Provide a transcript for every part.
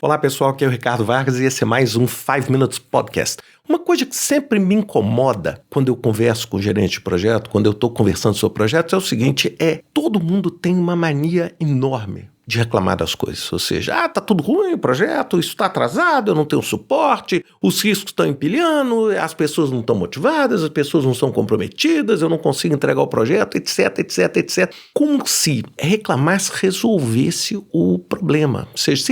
Olá pessoal, aqui é o Ricardo Vargas e esse é mais um 5 Minutes Podcast. Uma coisa que sempre me incomoda quando eu converso com o gerente de projeto, quando eu estou conversando sobre projetos, é o seguinte, todo mundo tem uma mania enorme de reclamar das coisas, ou seja, tá tudo ruim o projeto, isso está atrasado, eu não tenho suporte, os riscos estão empilhando, as pessoas não estão motivadas, as pessoas não são comprometidas, eu não consigo entregar o projeto, etc, etc, etc. Como se reclamar resolvesse o problema. Ou seja,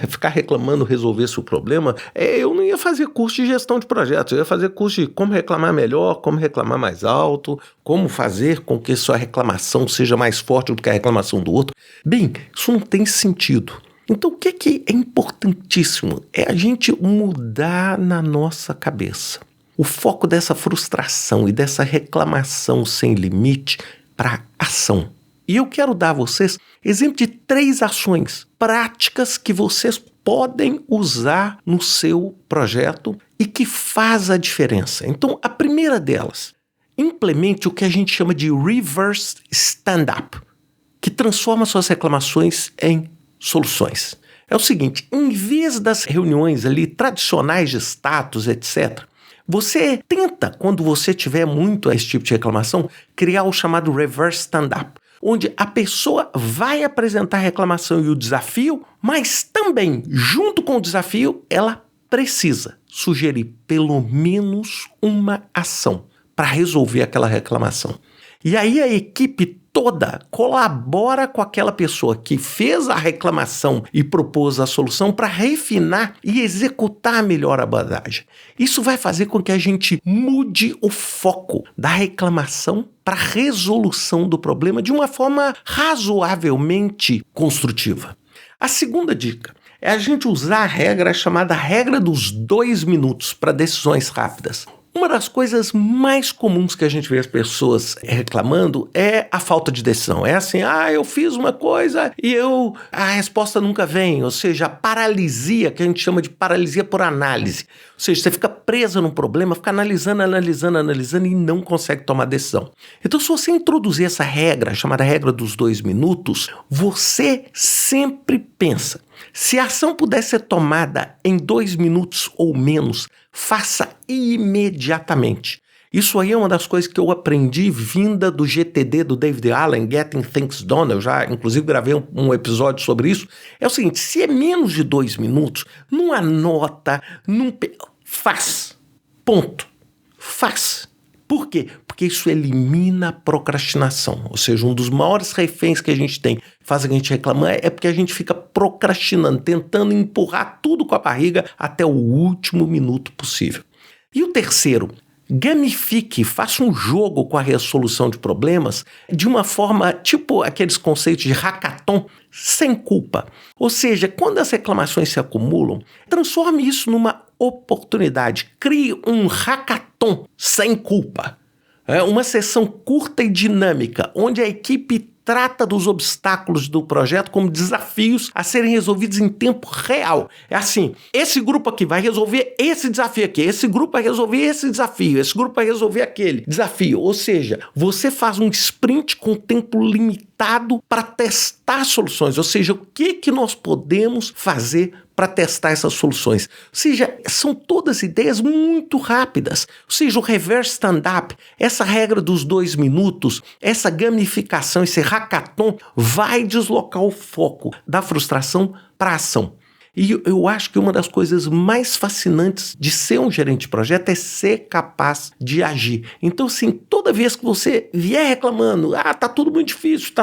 ficar reclamando resolvesse o problema, eu não ia fazer curso de gestão de projetos, eu ia fazer curso de como reclamar melhor, como reclamar mais alto, como fazer com que sua reclamação seja mais forte do que a reclamação do outro. Bem, isso não tem sentido. Então, o que é importantíssimo é a gente mudar na nossa cabeça o foco dessa frustração e dessa reclamação sem limite para ação. E eu quero dar a vocês exemplo de 3 ações práticas que vocês podem usar no seu projeto e que faz a diferença. Então, a primeira delas, implemente o que a gente chama de reverse stand-up, que transforma suas reclamações em soluções. É o seguinte, em vez das reuniões ali tradicionais de status, etc., você tenta, quando você tiver muito esse tipo de reclamação, criar o chamado reverse stand-up, onde a pessoa vai apresentar a reclamação e o desafio, mas também, junto com o desafio, ela precisa sugerir pelo menos uma ação para resolver aquela reclamação. E aí a equipe toda colabora com aquela pessoa que fez a reclamação e propôs a solução para refinar e executar melhor a abordagem. Isso vai fazer com que a gente mude o foco da reclamação para a resolução do problema de uma forma razoavelmente construtiva. A segunda dica é a gente usar a regra chamada regra dos 2 minutos para decisões rápidas. Uma das coisas mais comuns que a gente vê as pessoas reclamando é a falta de decisão. É assim, eu fiz uma coisa e a resposta nunca vem. Ou seja, a paralisia, que a gente chama de paralisia por análise. Ou seja, você fica presa num problema, fica analisando e não consegue tomar decisão. Então, se você introduzir essa regra, chamada regra dos 2 minutos, você sempre pensa, se a ação puder ser tomada em 2 minutos ou menos, faça imediatamente. Isso aí é uma das coisas que eu aprendi vinda do GTD do David Allen, Getting Things Done. Eu já, inclusive, gravei um episódio sobre isso. É o seguinte, se é menos de 2 minutos, não anota, faz. Ponto. Faz. Por quê? Porque isso elimina a procrastinação. Ou seja, um dos maiores reféns que a gente tem, faz a gente reclamar, é porque a gente fica procrastinando, tentando empurrar tudo com a barriga até o último minuto possível. E o terceiro, gamifique, faça um jogo com a resolução de problemas de uma forma, tipo aqueles conceitos de hackathon, sem culpa. Ou seja, quando as reclamações se acumulam, transforme isso numa oportunidade. Crie um hackathon sem culpa. Uma sessão curta e dinâmica, onde a equipe trata dos obstáculos do projeto como desafios a serem resolvidos em tempo real. É assim, esse grupo aqui vai resolver esse desafio aqui, esse grupo vai resolver esse desafio, esse grupo vai resolver aquele desafio. Ou seja, você faz um sprint com tempo limitado para testar soluções. Ou seja, o que nós podemos fazer para testar essas soluções. Ou seja, são todas ideias muito rápidas. Ou seja, o reverse stand-up, essa regra dos 2 minutos, essa gamificação, esse hackathon, vai deslocar o foco da frustração para a ação. E eu acho que uma das coisas mais fascinantes de ser um gerente de projeto é ser capaz de agir. Então, assim, toda vez que você vier reclamando, tá tudo muito difícil,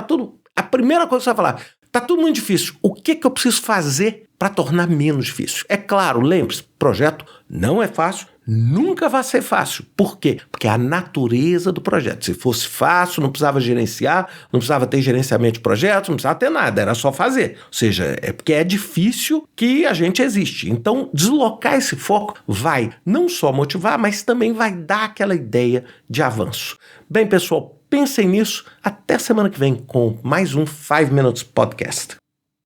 a primeira coisa que você vai falar, tá tudo muito difícil, o que eu preciso fazer para tornar menos difícil? É claro, lembre-se, projeto não é fácil, nunca vai ser fácil. Por quê? Porque é a natureza do projeto. Se fosse fácil, não precisava gerenciar, não precisava ter gerenciamento de projetos, não precisava ter nada, era só fazer. Ou seja, é porque é difícil que a gente existe. Então, deslocar esse foco vai não só motivar, mas também vai dar aquela ideia de avanço. Bem, pessoal, pensem nisso. Até semana que vem com mais um 5 Minutes Podcast.